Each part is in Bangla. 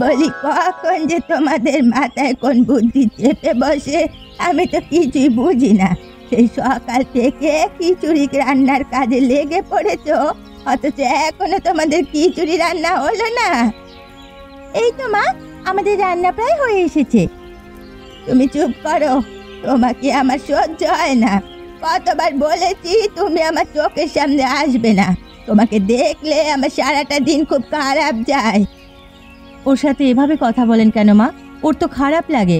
বলি কখন যে তোমাদের মাথায় কোন বুদ্ধি চেপে বসে আমি তো কিছুই বুঝি না। সেই সকাল থেকে খিচুড়ি রান্নার কাজে লেগে পড়েছো, অথচ এখনো তোমাদের খিচুড়ি রান্না হলো না। এই তো মা, আমাদের রান্না প্রায় হয়ে এসেছে। তুমি চুপ করো, তোমাকে আমার সহ্য হয় না। কতবার বলেছি তুমি আমার চোখের সামনে আসবে না, তোমাকে দেখলে আমার সারাটা দিন খুব খারাপ যায়। ওর সাথে এভাবে কথা বলেন কেন মা? ওর তো খারাপ লাগে।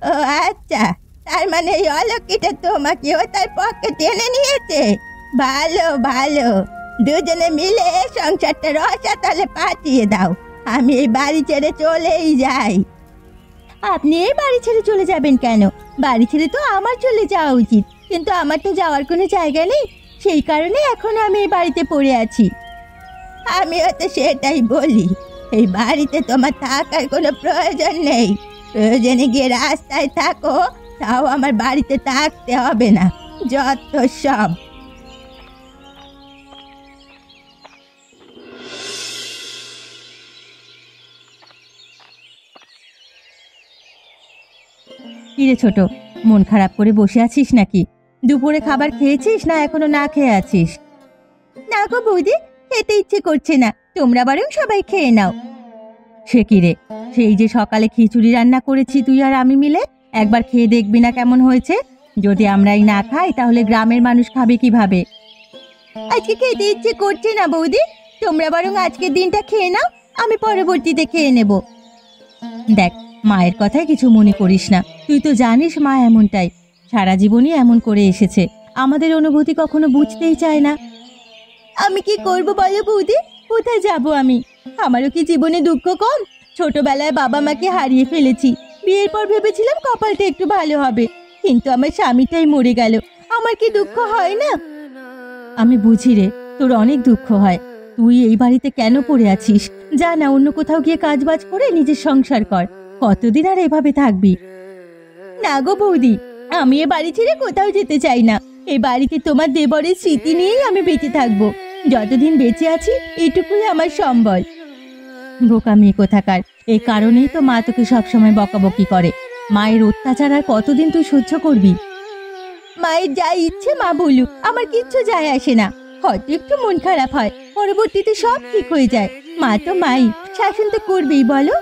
ও আচ্ছা, তার মানে এই অলক্ষীটা তোমাকেও তার পক্ষে টেনে নিয়েছে। ভালো ভালো, দুজনে মিলে সংসারটা রসাতলে পাঠিয়ে দাও। আমি এই বাড়ি ছেড়ে চলেই যাই। আপনি এই বাড়ি ছেড়ে চলে যাবেন কেন? বাড়ি ছেড়ে তো আমার চলে যাওয়া উচিত, কিন্তু আমার তো যাওয়ার কোনো জায়গা নেই। সেই কারণে এখন আমি এই বাড়িতে পড়ে আছি। আমিও তো সেটাই বলি, এই বাড়িতে তোমার থাকার কোনো প্রয়োজন নেই। প্রয়োজনে গিয়ে রাস্তায় থাকো, তাও আমার বাড়িতে থাকতে হবে না। যত সব। কিরে ছোট, মন খারাপ করে বসে আছিস নাকি? দুপুরে খাবার খেয়েছিস না এখনো না খেয়ে আছিস? না গো বৌদি, খেতে ইচ্ছে করছে না, তোমরা বরং সবাই খেয়ে নাও। সে কি রে, সেই যে সকালে খিচুড়ি রান্না করেছি তুই আর আমি মিলে, একবার খেয়ে দেখবি না কেমন হয়েছে? যদি আমরাই না খাই তাহলে গ্রামের মানুষ খাবে কিভাবে? আজকে খেতে ইচ্ছে করছে না বৌদি, তোমরা বরং আজকের দিনটা খেয়ে নাও, আমি পরবর্তীতে খেয়ে নেব। দেখ, মায়ের কথায় কিছু মনে করিস না। তুই তো জানিস মা এমনটাই, সারা জীবনই এমন করে এসেছে। আমাদের অনুভূতি কখনো বুঝতেই চায় না। আমি কি করব বলো বৌদি? কোথায় যাব আমি? আমারও কি জীবনে দুঃখ কম? ছোটবেলায় বাবা মাকে হারিয়ে ফেলেছি। বিয়ের পর ভেবেছিলাম কপালটা একটু ভালো হবে, কিন্তু আমার স্বামীটাই মরে গেল। আমার কি দুঃখ হয় না? আমি বুঝি রে, তোর অনেক দুঃখ হয়। তুই এই বাড়িতে কেন পড়ে আছিস? যা না, অন্য কোথাও গিয়ে কাজবাজ করে নিজের সংসার কর। কতদিন আর এভাবে থাকবি? না গো বৌদি, আমি এ বাড়ি ছেড়ে কোথাও যেতে চাই না। এই বাড়িতে তোমার দেবরের স্মৃতি নিয়েই আমি বেঁচে থাকবো। যতদিন বেঁচে আছি এইটুকুই আমার সম্বল। বোকা মেয়ে কোথাকার, এই কারণেই তো মা তোকে সবসময় বকাবকি করে। মায়ের অত্যাচার আর কতদিন তুই সহ্য করবি? মায়ের যা ইচ্ছে মা বলুক, আমার কিচ্ছু যায় আসে না। হয়তো একটু মন খারাপ হয়, পরবর্তীতে সব ঠিক হয়ে যায়। মা তো মাই, শাসন তো করবেই বলো।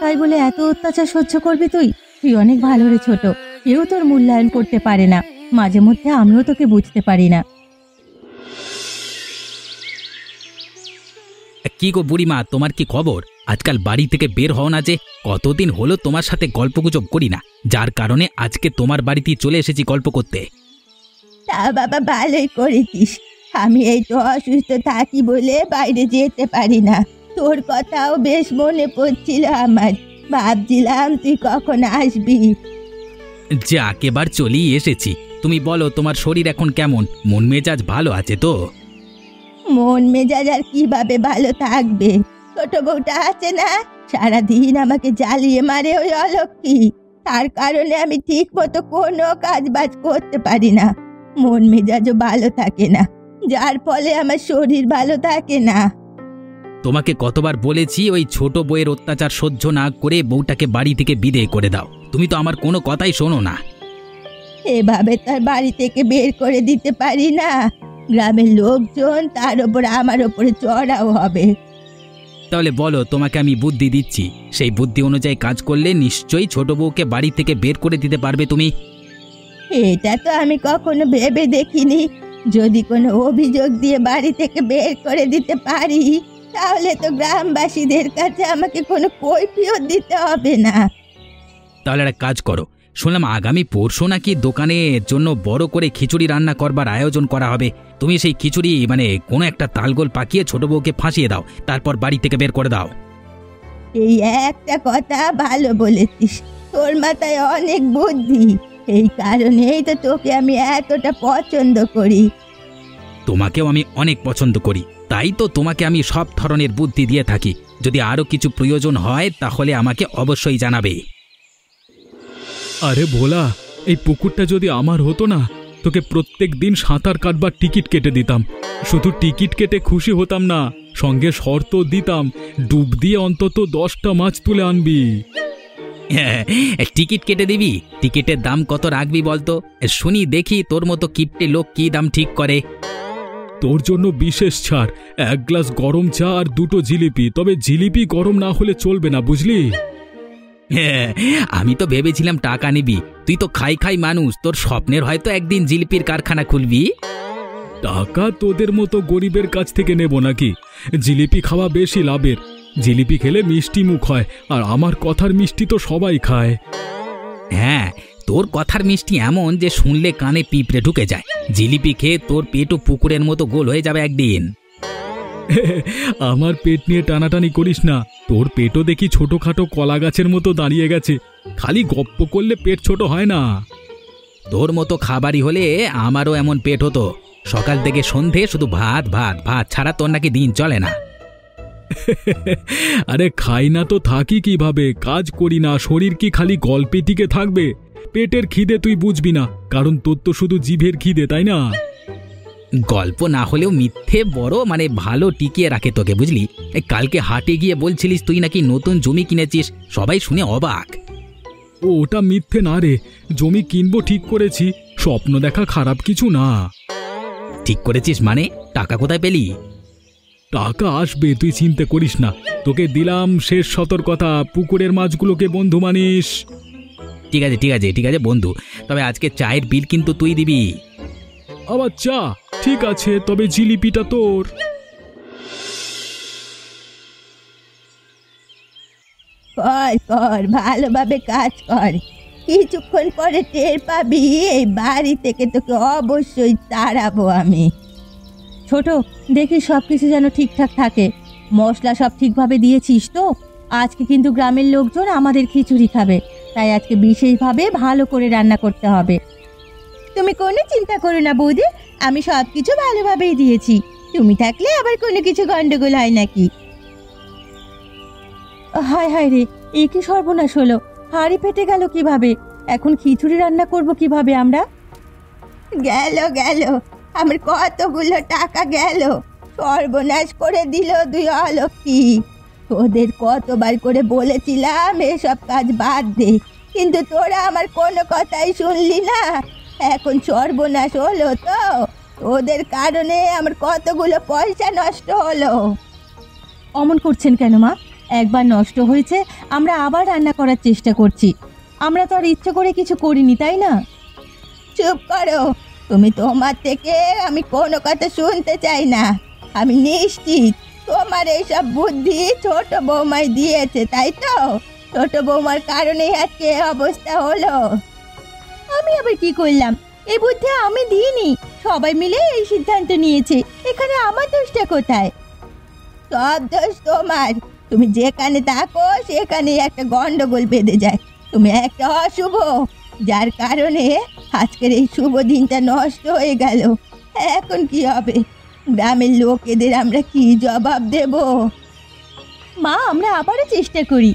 তাই বলে এত অত্যাচার সহ্য করবি তুই? তুই অনেক ভালো রে ছোট, কেউ তোর মূল্যায়ন করতে পারে না। মাঝে মধ্যে আমিও তোকে বুঝতে পারি না। কি গো বুড়িমা, তোমার কি খবর? আজকাল বাড়ি থেকে বের হও না যে? কতদিন হলো তোমার সাথে গল্পগুজব করি না, যার কারণে আজকে তোমার বাড়িতেই চলে এসেছি গল্প করতে। তা বাবা, ভালোই করেছিস। আমি এই তো অসুস্থ থাকি বলে বাইরে যেতে পারি না। তোর কথাও বেশ মনে পড়ছিল আমার, ভাবছিলাম তুই কখন আসবি। যে একেবার চলেই এসেছি। তুমি বলো, তোমার শরীর এখন কেমন? মন মেজাজ ভালো আছে তো? মন মেজাজ আর কিভাবে ভালো থাকবে? ছোট বউটা আছে না, সারাদিন আমাকে জ্বালিয়ে মারে ওই অলক্ষী। তার কারণে আমি ঠিক মতো কোনো কাজ বাজ করতে পারি না। মন মেজাজও ভালো থাকে না, যার ফলে আমার শরীর ভালো থাকে না। তোমাকে কতবার বলেছি ওই ছোট বউয়ের অত্যাচার সহ্য না করে বউটাকে বাড়ি থেকে বিদেয় করে দাও। তুমি তো আমার কোনো কথাই শোনো না। এভাবে তার বাড়ি থেকে বের করে দিতে পারি না। গ্রামের লোকজন তার ওপর আমার ওপরে চড়াও হবে। তাহলে বলো, তোমাকে আমি বুদ্ধি দিচ্ছি, সেই বুদ্ধি অনুযায়ী কাজ করলে নিশ্চয়ই ছোট বউকে বাড়ি থেকে বের করে দিতে পারবে তুমি। এটা তো আমি কখনো ভেবে দেখিনি। যদি কোনো অভিযোগ দিয়ে বাড়ি থেকে বের করে দিতে পারি, তাহলে তো গ্রামবাসীদের কাছে আমাকে কোনো কৈফিয়ত দিতে হবে না। তাহলে একটা কাজ করো, শুনলাম আগামী পরশু নাকি দোকানের জন্য বড় করে খিচুড়ি রান্না করবার আয়োজন করা হবে। তুমি সেই খিচুড়ি কোনো একটা তালগোল পাকিয়ে ছোট বউকে ফাঁসিয়ে দাও, তারপর বাড়ি থেকে বের করে দাও। এই একটা কথা ভালো বলেছিস, তোর মাথায় অনেক বুদ্ধি। এই কারণেই তো তোকে আমি এতটা পছন্দ করি। তোমাকেও আমি অনেক পছন্দ করি, তাই তো তোমাকে আমি সব ধরনের বুদ্ধি দিয়ে থাকি। যদি আরও কিছু প্রয়োজন হয় তাহলে আমাকে অবশ্যই জানাবে। আরে ভোলা, এই পুকুরটা যদি আমার হতো না, তোকে প্রত্যেক দিন সাঁতার কাটবার টিকিট কেটে দিতাম। শুধু টিকিট কেটে খুশি হতাম না, সঙ্গে শর্ত দিতাম, ডুব দিয়ে অন্তত 10টা মাছ তুলে আনবি। টিকিট কেটে দিবি? টিকিটের দাম কত রাখবি বলতো, শুনি দেখি তোর মতো কিপটে লোক কি দাম ঠিক করে। তোর জন্য বিশেষ ছাড়, 1 গ্লাস গরম চা আর 2টো জিলিপি। তবে জিলিপি গরম না হলে চলবে না, বুঝলি? আমি তো ভেবেছিলাম টাকা নিবি, তুই তো খাই খাই মানুষ, তোর স্বপ্নের হয়তো একদিন জিলিপির কারখানা খুলবি। টাকা তোদের মতো গরিবের কাছ থেকে নেব নাকি? জিলিপি খাওয়া বেশি লাভের। জিলিপি খেলে মিষ্টি মুখ হয়, আর আমার কথার মিষ্টি তো সবাই খায়। হ্যাঁ, তোর কথার মিষ্টি এমন যে শুনলে কানে পিঁপড়ে ঢুকে যায়। জিলিপি খেয়ে তোর পেটও পুকুরের মতো গোল হয়ে যাবে একদিন। আমার পেট নিয়ে টানাটানি করিস না, তোর পেটও দেখি ছোটখাটো কলা গাছের মতো দাঁড়িয়ে গেছে। খালি গপ্প করলে পেট ছোট হয় না। তোর মতো খাবারই হলে আমারও এমন পেট হতো। সকাল থেকে সন্ধে শুধু ভাত ভাত ভাত ছাড়া তোর নাকি দিন চলে না। আরে খাই না তো থাকি কিভাবে? কাজ করি না, শরীর কি খালি গল্পে টিকে থাকবে? পেটের খিদে তুই বুঝবি না, কারণ তোর তো শুধু জিভের খিদে, তাই না? গল্প না হলেও মিথ্যে বড় ভালো টিকিয়ে রাখে তোকে, বুঝলি? কালকে হাটে গিয়ে বলছিলিস তুই নাকি নতুন জমি কিনেছিস, সবাই শুনে অবাক। ওটা মিথ্যে না রে, জমি কিনবো ঠিক করেছি। স্বপ্ন দেখা খারাপ কিছু না। ঠিক করেছিস মানে? টাকা কোথায় পেলি? টাকা আসবে, তুই চিন্তা করিস না। তোকে দিলাম শেষ সতর্কতা, পুকুরের মাছগুলোকে বন্ধু মানিস। ঠিক আছে ঠিক আছে ঠিক আছে বন্ধু, তবে আজকে চায়ের বিল কিন্তু তুই দিবি। আবার চা? ঠিক আছে, তবে জিলিপিটা তোর। কর কর, ভালোভাবে কাজ কর। কিছুক্ষণ পরে টের পাবি এই বাড়ি থেকে তোকে অবশ্যই তাড়াবো আমি। ছোট, দেখি সব কিছু যেন ঠিকঠাক থাকে। মশলা সব ঠিকভাবে দিয়েছিস তো? আজকে কিন্তু গ্রামের লোকজন আমাদের খিচুড়ি খাবে, তাই আজকে বিশেষভাবে ভালো করে রান্না করতে হবে। তুমি কোনো চিন্তা করো না বৌদি, আমি সব কিছু ভালোভাবেই দিয়েছি। তুমি থাকলে আবার কোনো কিছু গন্ডগোল হয় নাকি? হায় হায় রে, এ কি সর্বনাশ হলো! হাঁড়ি ফেটে গেল কিভাবে? এখন খিচুড়ি রান্না করব কিভাবে আমরা? গেল গেল, আমার কতগুলো টাকা গেল। সর্বনাশ করে দিল দুই অলক্ষী। তোদের কতবার করে বলেছিলাম এসব কাজ বাদ দে, কিন্তু তোরা আমার কোনো কথাই শুনলি না। এখন সর্বনাশ হলো তো, তোদের কারণে আমার কতগুলো পয়সা নষ্ট হলো। অমন করছেন কেন মা? একবার নষ্ট হয়েছে, আমরা আবার রান্না করার চেষ্টা করছি। আমরা তো আর ইচ্ছে করে কিছু করিনি, তাই না? চুপ করো, তুমি তোমার থেকে আমি কোনো কথা শুনতে চাই না। আমি নিশ্চিত তোমার এইসব বুদ্ধি ছোট বৌমাই দিয়েছে, তাই তো? ছোট বৌমার কারণেই আজকে অবস্থা হলো। আমি আবার কি করলাম? এই বুদ্ধি আমি দিইনি, সবাই মিলে এই সিদ্ধান্ত নিয়েছে। এখানে আমার দোষটা কোথায়? সব দোষ তোমার। তুমি যেখানে থাকো সেখানে একটা গন্ডগোল বেঁধে যায়। তুমি একটা অশুভ, যার কারণে আজকের এই শুভ দিনটা নষ্ট হয়ে গেল। এখন কি হবে? গ্রামের লোকেদের আমরা কি জবাব দেব? মা, আমরা আবারও চেষ্টা করি।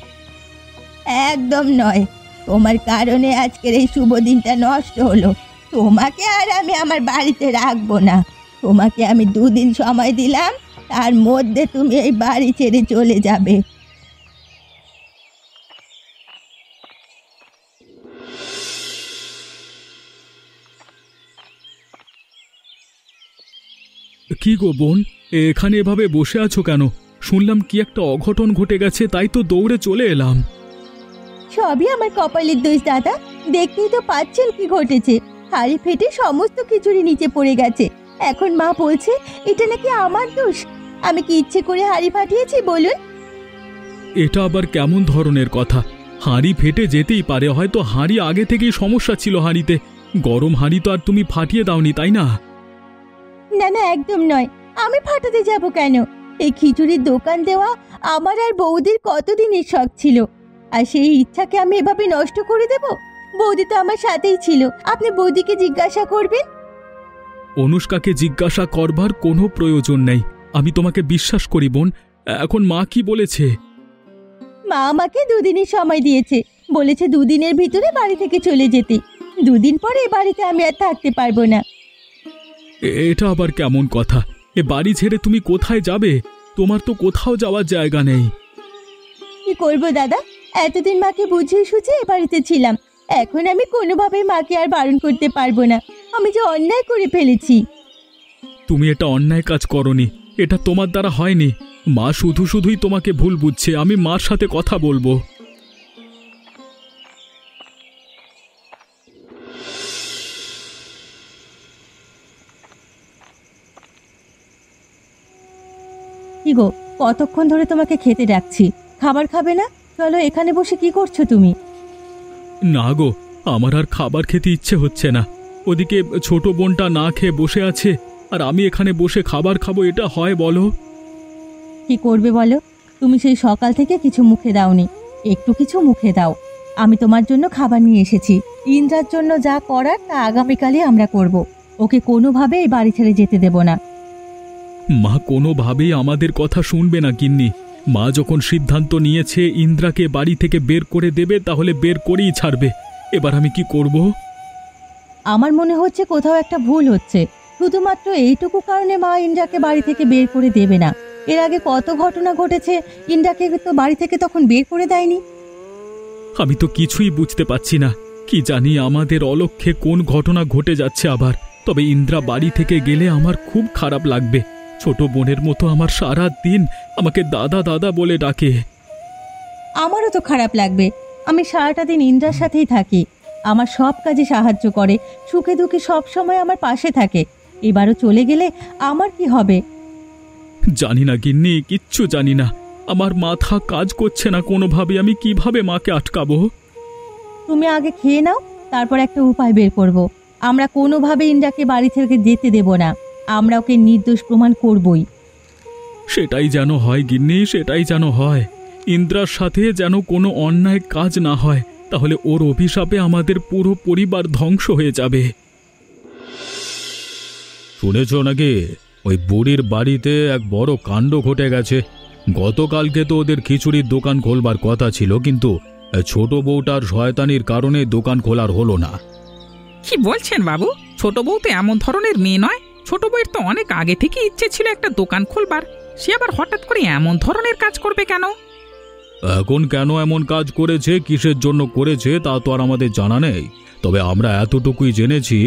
একদম নয়, তোমার কারণে আজকের এই শুভ দিনটা নষ্ট হলো। তোমাকে আর আমি আমার বাড়িতে রাখবো না। তোমাকে আমি 2 দিন সময় দিলাম, তার মধ্যে তুমি এই বাড়ি ছেড়ে চলে যাবে। কি গো বোন, এখানে এভাবে বসে আছো কেন? শুনলাম কি একটা অঘটন ঘটে গেছে, তাই তো দৌড়ে চলে এলাম। সবই আমার কপালের দোষ দাদা। দেখতেই তো পাচ্ছেন কি ঘটেছে। হাঁড়ি ফেটে সমস্ত খিচুড়ি নিচে পড়ে গেছে। এখন মা বলছে এটা নাকি আমার দোষ। আমি কি ইচ্ছে করে হাঁড়ি ফাটিয়েছি বলুন? এটা আবার কেমন ধরনের কথা? হাঁড়ি ফেটে যেতেই পারে, হয়তো হাঁড়ি আগে থেকেই সমস্যা ছিল হাঁড়িতে। গরম হাঁড়ি তো আর তুমি ফাটিয়ে দাওনি, তাই না? না না, একদম নয়। আমি ফাটাতে যাব কেন? এই খিচুড়ির দোকান দেওয়া আমার আর বৌদির কতদিনের শখ ছিল, আর সেই ইচ্ছাকে আমি এভাবে নষ্ট করে দেব? বৌদি তো আমার সাথেই ছিল। আপনি বৌদিকে জিজ্ঞাসা করবেন। অনুষ্কাকে জিজ্ঞাসা করবার কোনো প্রয়োজন নেই, আমি তোমাকে বিশ্বাস করি বোন। এখন মা কি বলেছে? মা আমাকে 2 দিনের সময় দিয়েছে, বলেছে 2 দিনের ভিতরে বাড়ি থেকে চলে যেতে। 2 দিন পরে এ বাড়িতে আমি আর থাকতে পারবো না। এটা আবার কেমন কথা? এ বাড়ি ছেড়ে তুমি কোথায় যাবে? তোমার তো কোথাও যাওয়ার জায়গা নেই। কি করব দাদা, এতদিন মাকে বুঝিয়ে সুঝিয়ে এ বাড়িতে ছিলাম, এখন আমি কোনোভাবেই মাকে আর বারণ করতে পারবো না। আমি যে অন্যায় করে ফেলেছি। তুমি এটা অন্যায় কাজ করনি, এটা তোমার দ্বারা হয়নি। মা শুধুই তোমাকে ভুল বুঝছে। আমি মার সাথে কথা বলবো। কি গো, কতক্ষণ ধরে তোমাকে খেতে ডাকছি, খাবার খাবে না? চলো, এখানে বসে কি করছো তুমি? না গো, আমার আর খাবার খেতে ইচ্ছে হচ্ছে না। ওদিকে ছোট বোনটা না খেয়ে বসে আছে, আর আমি এখানে বসে খাবার খাবো, এটা হয় বলো? কি করবে বলো? তুমি সেই সকাল থেকে কিছু মুখে দাওনি, একটু কিছু মুখে দাও। আমি তোমার জন্য খাবার নিয়ে এসেছি। ইন্দ্রার জন্য যা করার তা আগামীকালই আমরা করব। ওকে কোনোভাবে এই বাড়ি ছেড়ে যেতে দেব না। মা কোনোভাবেই আমাদের কথা শুনবে না গিন্নি। মা যখন সিদ্ধান্ত নিয়েছে ইন্দ্রাকে বাড়ি থেকে বের করে দেবে, তাহলে বের করেই ছাড়বে। এবার আমি কি করব? আমার মনে হচ্ছে কোথাও একটা ভুল হচ্ছে। শুধুমাত্র এইটুকু কারণে মা ইন্দ্রাকে বাড়ি থেকে বের করে দেবে না? এর আগে কত ঘটনা ঘটেছে, ইন্দ্রাকে তো বাড়ি থেকে তখন বের করে দেয়নি। আমি তো কিছুই বুঝতে পারছি না। কি জানি আমাদের অলক্ষ্যে কোন ঘটনা ঘটে যাচ্ছে আবার। তবে ইন্দ্রা বাড়ি থেকে গেলে আমার খুব খারাপ লাগবে। ছোট বোনের মতো আমার সারা দিন আমাকে দাদা দাদা বলে ডাকে। আমারও তো খারাপ লাগবে। আমি সারাটা দিন ইন্দ্রার সাথেই থাকি, আমার সব কাজে সাহায্য করে, সুখে দুঃখে সব সময় আমার পাশে থাকে। এবারও চলে গেলে আমার কি হবে? জানি না গিন্নি, কিচ্ছু জানি না। আমার মাথা কাজ করছে না কোনোভাবে। আমি কিভাবে মাকে আটকাবো? তুমি আগে খেয়ে নাও, তারপর একটা উপায় বের করব। আমরা কোনোভাবে ইন্দ্রাকে বাড়ি থেকে যেতে দেব না। আমরা ওকে নির্দোষ প্রমাণ করবই। সেটাই যেন হয় গিন্নি, সেটাই যেন হয়। ইন্দ্রার সাথে যেন কোনো অন্যায় কাজ না হয়, তাহলে ওর অভিশাপে আমাদের পুরো পরিবার ধ্বংস হয়ে যাবে। শুনেছ নাকি ওই বুড়ির বাড়িতে এক বড় কাণ্ড ঘটে গেছে? গতকালকে তো ওদের খিচুড়ির দোকান খোলবার কথা ছিল, কিন্তু ছোট বউটার শয়তানির কারণে দোকান খোলার হলো না। কি বলছেন বাবু? ছোট বউ তো এমন ধরনের মেয়ে নয়। ছোট বউয়ের তো অনেক আগে থেকে ইচ্ছে ছিল একটা দোকান খুলবার, সে আবার হঠাৎ করে এমন ধরনের কাজ করবে কেন? এখন কেন এমন কাজ করেছে, কিসের জন্য করেছে তা তো আর আমাদের জানা নেই। তবে আমরা এতটুকুই জেনেছি,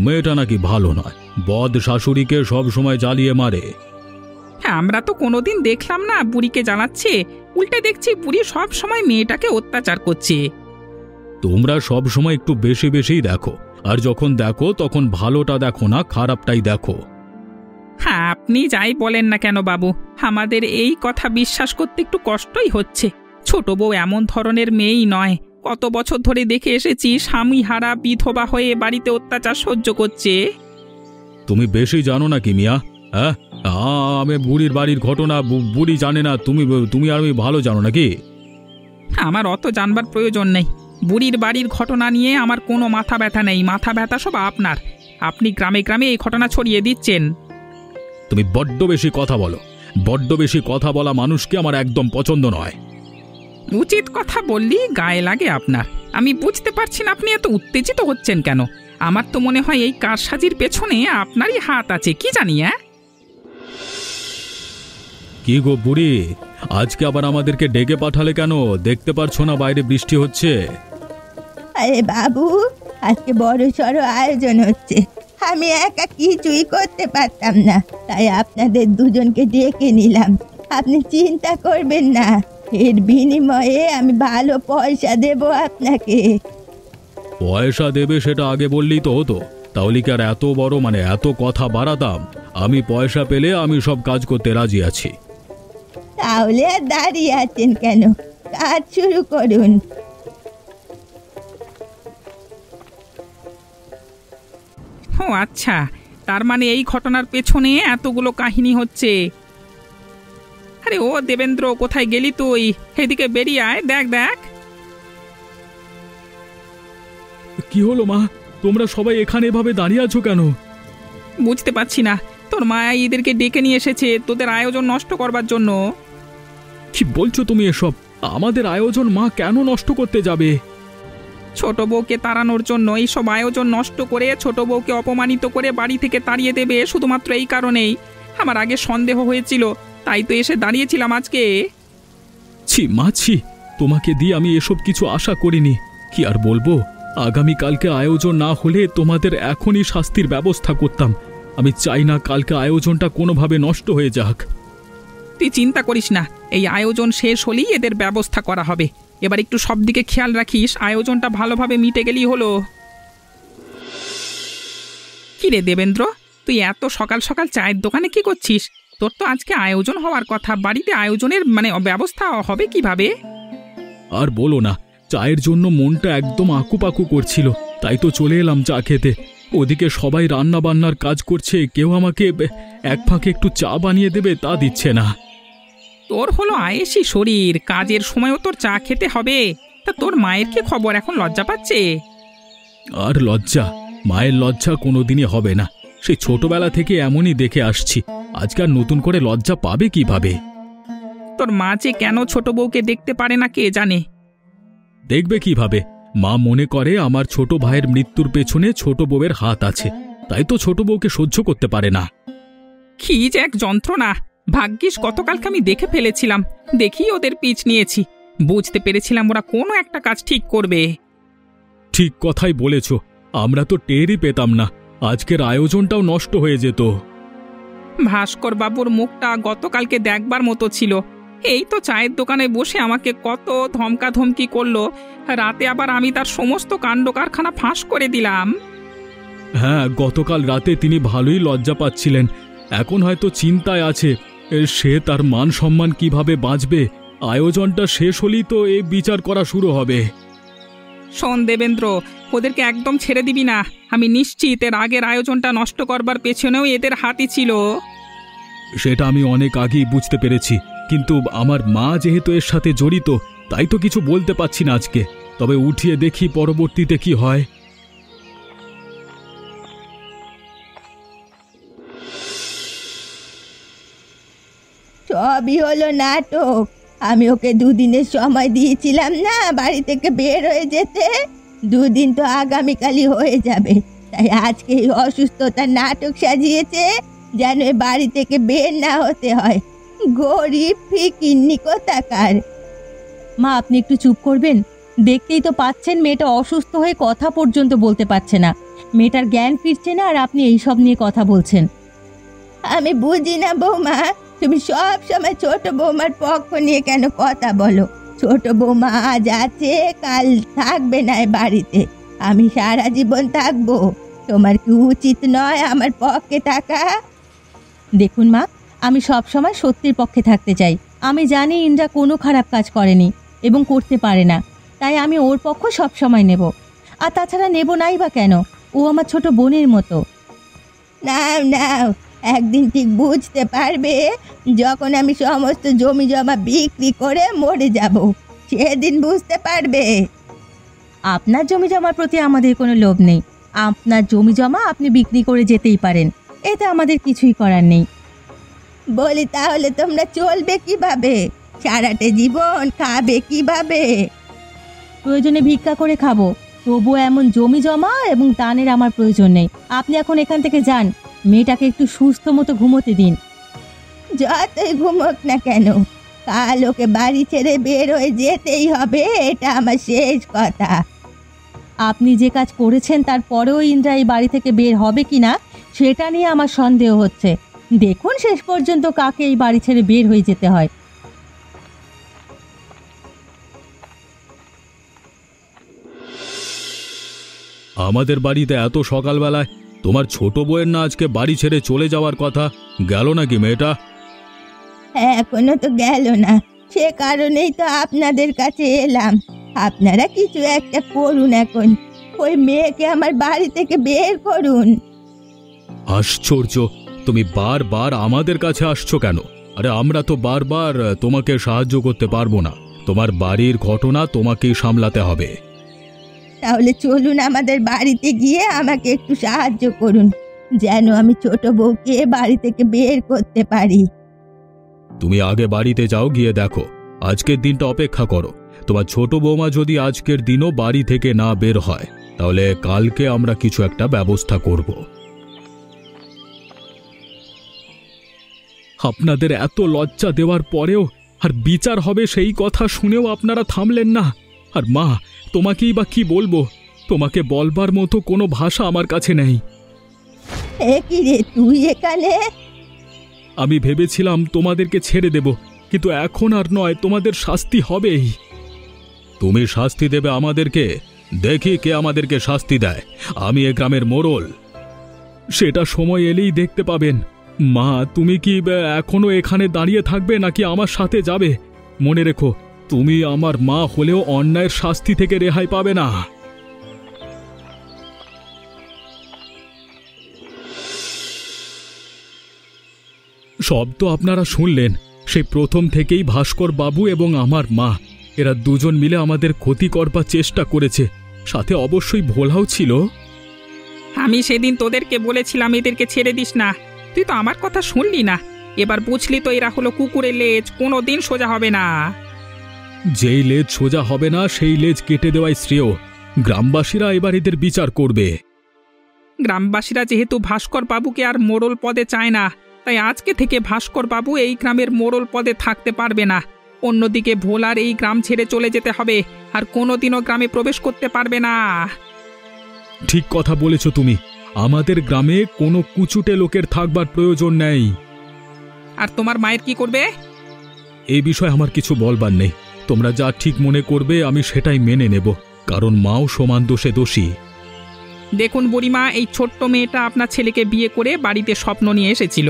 মেয়েটা নাকি ভালো নয়, বদ শাশুড়িকে সব সময় জ্বালিয়ে মারে। হ্যাঁ, আমরা তো কোনোদিন দেখলাম না বুড়িকে জ্বালাচ্ছে, উল্টে দেখছি বুড়ি সব সময় মেয়েটাকে অত্যাচার করছে। তোমরা সব সময় একটু বেশি বেশিই দেখো, আর যখন দেখো তখন ভালোটা দেখো না, খারাপটাই দেখো। হ্যাঁ, আপনি যাই বলেন না কেন বাবু, আমাদের এই কথা বিশ্বাস করতে একটু কষ্টই হচ্ছে। ছোট বউ এমন ধরনের মেয়েই নয়। কত বছর ধরে দেখে এসেছি স্বামী হারা বিধবা হয়ে বাড়িতে অত্যাচার সহ্য করছে। তুমি বেশি জানো নাকি মিয়া? হ্যাঁ, আমি বুড়ির বাড়ির ঘটনা বুড়ি জানে না, তুমি আর আমি ভালো জানো নাকি? আমার অত জানবার প্রয়োজন নেই। বুড়ির বাড়ির ঘটনা নিয়ে আমার কোনো মাথা ব্যথা নেই। মাথা ব্যথা সব আপনার। আপনি গ্রামে গ্রামে এই ঘটনা ছড়িয়ে দিচ্ছেন। তুমি বড্ড বেশি কথা বলো। বড্ড বেশি কথা বলা মানুষকে আমার একদম পছন্দ নয়। উচিত কথা বললি গায়ে লাগে আপনার। আমি বুঝতে পারছি না আপনি এত উত্তেজিত হচ্ছেন কেন। আমার তো মনে হয় এই কারসাজির পেছনে আপনারই হাত আছে, কি জানি। কি গো বুড়ি, আজকে আবার আমাদেরকে ডেকে পাঠালে কেন? দেখতে পারছো না বাইরে বৃষ্টি হচ্ছে? আরে বাবু, আজকে বড় সড়ো আয়োজন হচ্ছে, আমি একা কিছুই করতে পারতাম না, তাই আপনাদের দুজনকে ডেকে নিলাম। আপনি চিন্তা করবেন না, এর বিনিময়ে আমি ভালো পয়সা দেব আপনাকে। পয়সা দেবে সেটা আগে বললেই তো হতো, তাহলে কি আর এত বড় এত কথা বাড়াতাম? আমি পয়সা পেলে আমি সব কাজ করতে রাজি আছি। তাহলে আর দাঁড়িয়ে আছেন কেন? কাজ শুরু করুন। ও আচ্ছা, তার মানে এই ঘটনার পেছনে এতগুলো কাহিনী হচ্ছে। আরে ও দেবেন্দ্র, কোথায় গেলি তুই? এদিকে বেরিয়ে আয়, দেখ দেখ। কি হলো মা, তোমরা সবাই এখানে এভাবে দাঁড়িয়ে আছো কেন? বুঝতে পারছি না, তোর মা এদেরকে ডেকে নিয়ে এসেছে তোদের আয়োজন নষ্ট করবার জন্য। কি বলছো তুমি এসব? আমাদের আয়োজন মা কেন নষ্ট করতে যাবে? ছোট বউকে তাড়ানোর জন্য এইসব আয়োজন নষ্ট করে ছোট বউকে অপমানিত করে বাড়ি থেকে তাড়িয়ে দেবে, শুধুমাত্র এই কারণেই। আমার আগে সন্দেহ হয়েছিল তাই তো এসে দাঁড়িয়েছিলাম আজকে। ছি মা ছি, তোমাকে দিয়ে আমি এসব কিছু আশা করিনি। কি আর বলবো, আগামীকালকে আয়োজন না হলে তোমাদের এখনই শাস্তির ব্যবস্থা করতাম। আমি চাই না কালকে আয়োজনটা কোনোভাবে নষ্ট হয়ে যাক। তুই চিন্তা করিস না, এই আয়োজন শেষ হলেই এদের ব্যবস্থা করা হবে। এবার একটু সব দিকে খেয়াল রাখিস, আয়োজনটা ভালোভাবে মিটে গেলেই হলো। কি রে দেবেন্দ্র, তুই এত সকাল সকাল চায়ের দোকানে কি করছিস? তোর তো আজকে আয়োজন হওয়ার কথা, বাড়িতে আয়োজনের ব্যবস্থা হবে কিভাবে? আর বলো না, চায়ের জন্য মনটা একদম আকুপাকু করছিল, তাই তো চলে এলাম চা খেতে। ওদিকে সবাই রান্না বান্নার কাজ করছে, কেউ আমাকে এক ফাঁকে একটু চা বানিয়ে দেবে তা দিচ্ছে না। তোর হলো আয়েসি শরীর, কাজের সময়ও তোর চা খেতে হবে। তা তোর মায়ের কি খবর, এখন লজ্জা পাচ্ছে? আর লজ্জা? মায়ের লজ্জা কোনোদিনই হবে না, সেই ছোটবেলা থেকে এমনই দেখে আসছি। আজকাল নতুন করে লজ্জা পাবে কিভাবে? তোর মা যে কেন ছোট বউকে দেখতে পারে না কে জানে। দেখবে কিভাবে? মা মনে করে আমার ছোট ভাইয়ের মৃত্যুর পেছনে ছোট বউয়ের হাত আছে, তাই তো ছোট বউকে সহ্য করতে পারে না। কি যে এক যন্ত্রণা! ভাগ্যিস গতকালকে আমি দেখে ফেলেছিলাম, দেখি ওদের পিছ নিয়েছি। বুঝতে পেরেছিলাম ওরা কোনো একটা কাজ ঠিক করবে। ঠিক কথাই বলেছ, আমরা তো টেরই পেতাম না, আজকের আয়োজনটাও নষ্ট হয়ে যেত। ভাস্কর বাবুর মুখটা গতকালকে দেখবার মতো ছিল। এই তো চায়ের দোকানে বসে আমাকে কত ধমকাধমকি করলো, রাতে আবার আমি তার সমস্ত কাণ্ড কারখানা ফাঁস করে দিলাম। হ্যাঁ, গতকাল রাতে তিনি ভালোই লজ্জা পাচ্ছিলেন, এখন হয়তো চিন্তায় আছে সে তার মান সম্মান কিভাবে বাঁচবে। আয়োজনটা শেষ হলেই তো এই বিচার করা শুরু হবে। শোন দেবেন্দ্র, ওদেরকে একদম ছেড়ে দিবি না। আমি নিশ্চিত এর আগের আয়োজনটা নষ্ট করবার পেছনেও এদের হাতই ছিল। সেটা আমি অনেক আগেই বুঝতে পেরেছি, কিন্তু আমার মা যেহেতু এর সাথে জড়িত, তাই তো কিছু বলতে পারছি না আজকে। তবে উঠিয়ে দেখি পরবর্তীতে কি হয়। সবই হলো নাটক। আমি ওকে দুদিনের সময় দিয়েছিলাম না বাড়ি থেকে বের হয়ে যেতে, দুদিন তো আগামীকালই হয়ে যাবে, তাই আজকে এই অসুস্থতার নাটক সাজিয়েছে যেন এ বাড়ি থেকে বের না হতে হয়। গরিব ফিকিন্নি কোথাকার। মা, আপনি একটু চুপ করবেন? দেখতেই তো পাচ্ছেন মেয়েটা অসুস্থ হয়ে কথা পর্যন্ত বলতে পারছে না, মেয়েটার জ্ঞান ফিরছে না, আর আপনি এই সব নিয়ে কথা বলছেন। আমি বুঝি না বৌমা, তুমি সব সময় ছোট বৌমার পক্ষ নিয়ে কেন কথা বলো? ছোট বৌমা আজ আছে, কাল থাকবে না এ বাড়িতে, আমি সারা জীবন থাকবো। তোমার কি উচিত নয় আমার পক্ষে থাকা? দেখুন মা, আমি সব সময় সত্যির পক্ষে থাকতে চাই। আমি জানি ইন্দ্রা কোনো খারাপ কাজ করেনি এবং করতে পারে না, তাই আমি ওর পক্ষ সব সময় নেব। আর তাছাড়া নেব নাই বা কেন, ও আমার ছোট বোনের মতো। নাও নাও, একদিন ঠিক বুঝতে পারবে যখন আমি সমস্ত জমি জমা বিক্রি করে মরে যাব, সেদিন বুঝতে পারবে। আপনার জমি জমার প্রতি আমাদের কোনো লোভ নেই। আপনার জমি জমা আপনি বিক্রি করে যেতেই পারেন, এতে আমাদের কিছুই করার নেই। বলি তাহলে তোমরা চলবে কিভাবে? সারাটা জীবন খাবে কিভাবে? প্রয়োজনে ভিক্ষা করে খাবো, তবুও এমন জমি জমা এবং দানের আমার প্রয়োজন নেই। আপনি এখন এখান থেকে যান, মেয়েটাকে একটু সুস্থ মতো ঘুমোতে দিন। যতই ঘুমোক না কেন, কাল ওকে বাড়ি ছেড়ে বের হয়ে যেতেই হবে, এটা আমার শেষ কথা। আপনি যে কাজ করেছেন তারপরেও ইন্দ্রা এই বাড়ি থেকে বের হবে কিনা সেটা নিয়ে আমার সন্দেহ হচ্ছে। দেখুন শেষ পর্যন্ত কাকে এই বাড়ি ছেড়ে বের হয়ে যেতে হয়। আমাদের বাড়িতে এত সকালবেলায় তোমার ছোট বউয়ের না আজকে বাড়ি ছেড়ে চলে যাওয়ার কথা, গেল নাকি মেয়েটা? এখনো তো গেল না, সে কারণেই তো আপনাদের কাছে এলাম। আপনারা কিছু একটা করুন, এখন ওই মেয়েকে আমার বাড়ি থেকে বের করুন। আশ্চর্য, তুমি বারবার আমাদের কাছে আসছো কেন? আরে আমরা তো বারবার তোমাকে সাহায্য করতে পারবো না, তোমার বাড়ির ঘটনা তোমাকেই সামলাতে হবে। তাহলে চলুন আমাদের বাড়িতে গিয়ে আমাকে একটু সাহায্য করুন, যেন আমি ছোট বউকে বাড়ি থেকে বের করতে পারি। তুমি আগে বাড়িতে যাও, গিয়ে দেখো, আজকের দিনটা অপেক্ষা করো। তোমার ছোট বৌমা যদি আজকের দিনও বাড়ি থেকে না বের হয়, তাহলে কালকে আমরা কিছু একটা ব্যবস্থা করব। আপনাদের এত লজ্জা দেওয়ার পরেও আর বিচার হবে সেই কথা শুনেও আপনারা থামলেন না। আর মা, তোমাকেই বা কি বলবো? তোমাকে বলবার মতো কোনো ভাষা আমার কাছে নেই। এ কি রে, তুই এখানে? আমি ভেবেছিলাম তোমাদেরকে ছেড়ে দেব, কিন্তু এখন আর নয়, তোমাদের শাস্তি হবেই। তুমি শাস্তি দেবে আমাদেরকে? দেখি কে আমাদেরকে শাস্তি দেয়। আমি এ গ্রামের মোড়ল। সেটা সময় এলেই দেখতে পাবেন। মা, তুমি কি এখনো এখানে দাঁড়িয়ে থাকবে নাকি আমার সাথে যাবে? মনে রেখো, তুমি আমার মা হলেও অন্যায়ের শাস্তি থেকে রেহাই পাবে না। সব তো আপনারা শুনলেন। সেই প্রথম থেকেই ভাস্কর বাবু এবং আমার মা, এরা দুজন মিলে আমাদের ক্ষতি করবার চেষ্টা করেছে। সাথে অবশ্যই ভোলাও ছিল। আমি সেদিন তোদেরকে বলেছিলাম এদেরকে ছেড়ে দিস না, তুই তো আমার কথা শুনলি না। এবার বুঝলি তো এরা হলো কুকুরের লেজ, কোনো দিন সোজা হবে না। যেই লেজ সোজা হবে না সেই লেজ কেটে দেওয়াই শ্রেয়। গ্রামবাসীরা এবার এদের বিচার করবে। গ্রামবাসীরা যেহেতু ভাস্কর বাবুকে আর মোড়ল পদে চায় না, তাই আজকে থেকে ভাস্কর বাবু এই গ্রামের মোড়ল পদে থাকতে পারবে না। অন্যদিকে ভোলার এই গ্রাম ছেড়ে চলে যেতে হবে, আর কোনোদিনও গ্রামে প্রবেশ করতে পারবে না। ঠিক কথা বলেছ তুমি। আমাদের গ্রামে কোনো কুচুটে লোকের থাকবার প্রয়োজন নেই। আর তোমার মায়ের কি করবে? এই বিষয়ে আমার কিছু বলবার নেই। তোমরা যা ঠিক মনে করবে আমি সেটাই মেনে নেব, কারণ মাও সমান দোষে দোষী। দেখুন বুড়িমা, এই ছোট্ট মেয়েটা আপনার ছেলেকে বিয়ে করে বাড়িতে স্বপ্ন নিয়ে এসেছিল।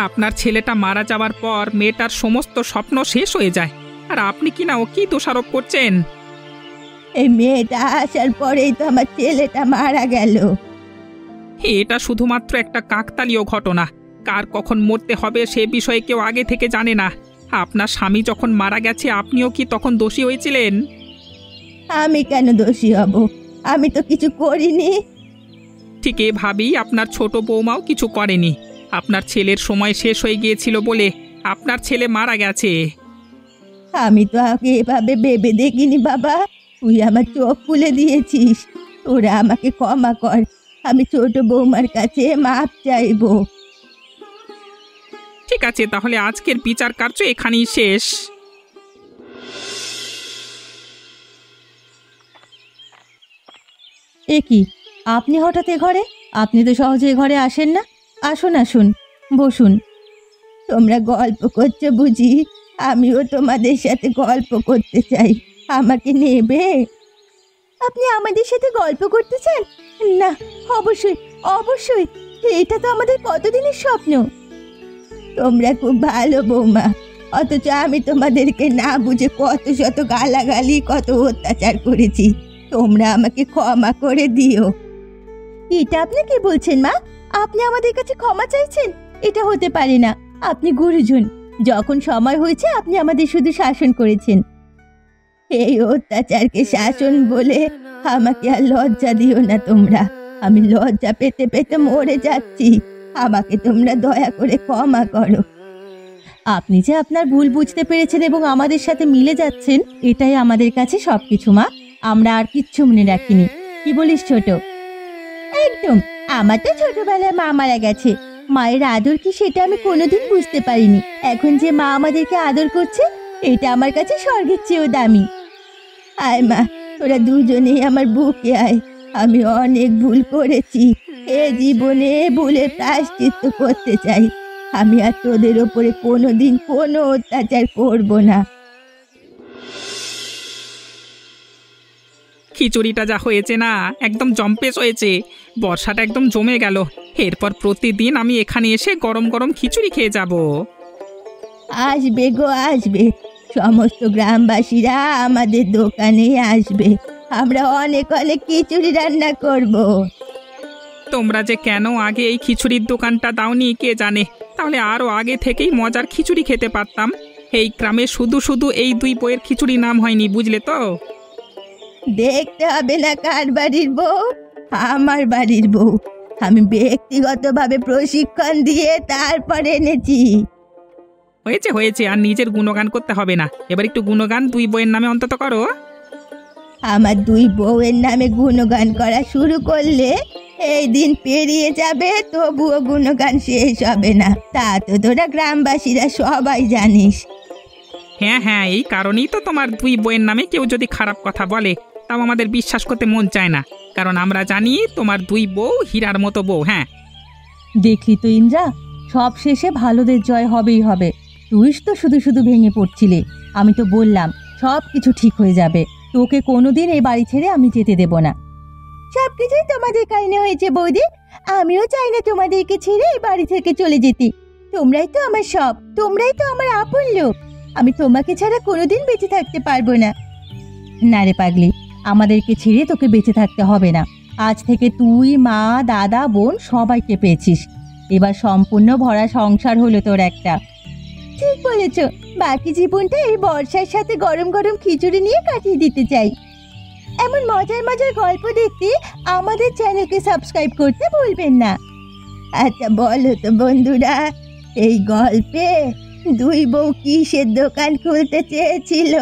আপনার ছেলেটা মারা যাওয়ার পর মেয়েটার সমস্ত স্বপ্ন শেষ হয়ে যায়, আর আপনি কি না ও কি দোষারোপ করছেন? এই মেয়েটা আসার পরেই তো আমার ছেলেটা মারা গেল। এটা শুধুমাত্র একটা কাকতালীয় ঘটনা। কার কখন মরতে হবে সে বিষয়ে কেউ আগে থেকে জানে না। আপনার স্বামী যখন মারা গেছে আপনিও কি তখন দোষী হয়েছিলেন? আমি কেন দোষী হব? আমি তো কিছু করিনি। ঠিক এভাবেই আপনার ছোট বৌমাও কিছু করেনি। আপনার ছেলের সময় শেষ হয়ে গিয়েছিল বলে আপনার ছেলে মারা গেছে। আমি তো আগে এভাবে ভেবে দেখিনি বাবা। তুই আমার চোখ খুলে দিয়েছিস। তোরা আমাকে ক্ষমা কর। আমি ছোট বৌমার কাছে মাপ চাইবো। ঠিক আছে, তাহলে আজকের বিচার কার্য এখানেই শেষ। এ কি, আপনি হঠাৎ এ ঘরে? আপনি তো সহজে এ ঘরে আসেন না। আসুন আসুন, বসুন। তোমরা গল্প করছো বুঝি? আমিও তোমাদের সাথে গল্প করতে চাই। আমাকে নেবে? আপনি আমাদের সাথে গল্প করতে চান? না, অবশ্যই অবশ্যই। এটা তো আমাদের কতদিনের স্বপ্ন। তোমরা খুব ভালো বৌমা, অথচ আমি তোমাদেরকে না বুঝে কত শত গালাগালি, কত অত্যাচার করেছি। তোমরা আমাকে ক্ষমা করে দিও। এটা আপনি কি বলছেন মা? আপনি আমাদের কাছে ক্ষমা চাইছেন? এটা হতে পারে না। আপনি গুরুজন। যখন সময় হয়েছে আপনি আমাদের শুধু শাসন করেছেন। এই অত্যাচারকে শাসন বলে আমাকে আর লজ্জা দিও না তোমরা। আমি লজ্জা পেতে পেতে মরে যাচ্ছি। আমাকে তোমরা দয়া করে ক্ষমা করো। আপনি যে আপনার ভুল বুঝতে পেরেছেন এবং আমাদের সাথে মিলে যাচ্ছেন, এটাই আমাদের কাছে সবকিছু মা। আমরা আর কিচ্ছু মনে রাখিনি। কি বলিস ছোট? একদম। আমার তো ছোটবেলায় মা মারা গেছে। মায়ের আদর কি সেটা আমি কোনোদিন বুঝতে পারিনি। এখন যে মা আমাদেরকে আদর করছে, এটা আমার কাছে স্বর্গের চেয়েও দামি। আয় মা, তোরা দুজনেই আমার বুকে আয়। আমি অনেক ভুল করেছি। এ জীবনে ভুলের প্রায়শ্চিত্ত করতে চাই। আমি আর তোদের ওপরে কোনোদিন কোনো অত্যাচার করব না। খিচুড়িটা যা হয়েছে না, একদম জম্পেশ হয়েছে। বর্ষাটা একদম জমে গেল। এরপর প্রতিদিন আমি এখানে এসে গরম গরম খিচুড়ি খেয়ে যাব। আসবে গো আসবে। সমস্ত গ্রামবাসীরা আমাদের দোকানে আসবে। আমরা অনেক অনেক খিচুড়ি রান্না করব। তোমরা যে কেন আগে এই খিচুড়ির দোকানটা দাওনি কে জানে। তাহলে আরো আগে থেকেই মজার খিচুড়ি খেতে পারতাম। এই গ্রামে শুধু শুধু এই দুই বইয়ের খিচুড়ি নাম হয়নি, বুঝলে তো? দেখতে হবে না কার বাড়ির বউ, আমার বাড়ির বউ। আমি ব্যক্তিগতভাবে প্রশিক্ষণ দিয়ে তারপরে এনেছি। হয়েছে হয়েছে, আর নিজের গুণগান করতে হবে না। এবার একটু গুণগান দুই বইয়ের নামে অন্তত করো। আমার দুই বউয়ের নামে গুণগান করা শুরু করলে এই দিন পেরিয়ে যাবে তবুও গুণগান শেষ হবে না, তা তো তোরা গ্রামবাসীরা সবাই জানিস। হ্যাঁ হ্যাঁ, এই কারণেই তো তোমার দুই বইয়ের নামে কেউ যদি খারাপ কথা বলে তাও আমাদের বিশ্বাস করতে মন চায় না, কারণ আমরা জানি তোমার দুই বউ হীরার মতো বউ। হ্যাঁ, দেখলি তো ইন্দ্রা, সব শেষে ভালোদের জয় হবেই হবে। তুই তো শুধু শুধু ভেঙে পড়ছিলি, আমি তো বললাম সব কিছু ঠিক হয়ে যাবে, তোকে কোনোদিন এই বাড়ি ছেড়ে আমি যেতে দেব না। সব কিছুই তোমাদের কারণে হয়েছে বৌদি, আমিও চাই না তোমাদেরকে ছেড়ে এই বাড়ি থেকে চলে যেতে। তোমরাই তো আমার সব, তোমরাই তো আমার আপন লোক, আমি তোমাকে ছাড়া কোনোদিন বেঁচে থাকতে পারবো না। না রে পাগলি, আমাদেরকে ছেড়ে তোকে বেঁচে থাকতে হবে না। আজ থেকে তুই, মা, দাদা, বোন সবাইকে পেয়েছিস, এবার সম্পূর্ণ ভরা সংসার হলো তোর একটা। ঠিক বলেছ, বাকি জীবনটা এই বর্ষার সাথে গরম গরম খিচুড়ি নিয়ে কাটিয়ে দিতে চাই। এমন মজার মজার গল্প দেখতে আমাদের চ্যানেলকে সাবস্ক্রাইব করতে ভুলবেন না। আচ্ছা বলো তো বন্ধুরা, এই গল্পে দুই বউ কিসের দোকান খুলতে চেয়েছিল?